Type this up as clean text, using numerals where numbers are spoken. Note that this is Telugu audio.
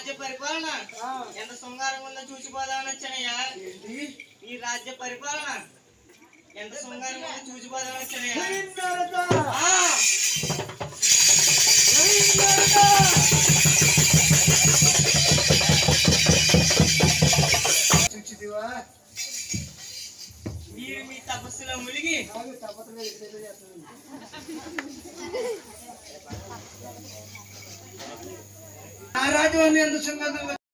రాజ్య పరిపాలన ఎంత శృంగారంగా ఉందో చూసిపోదామని వచ్చానయ్యా. ఈ రాజ్య పరిపాలన ఎంత శృంగారంగా ఉందో చూసిపోదామని వచ్చానయ్యా. మీరు మీ తపస్సులో మునిగి ఆ రాజ్యం ఎంత సుందరంగా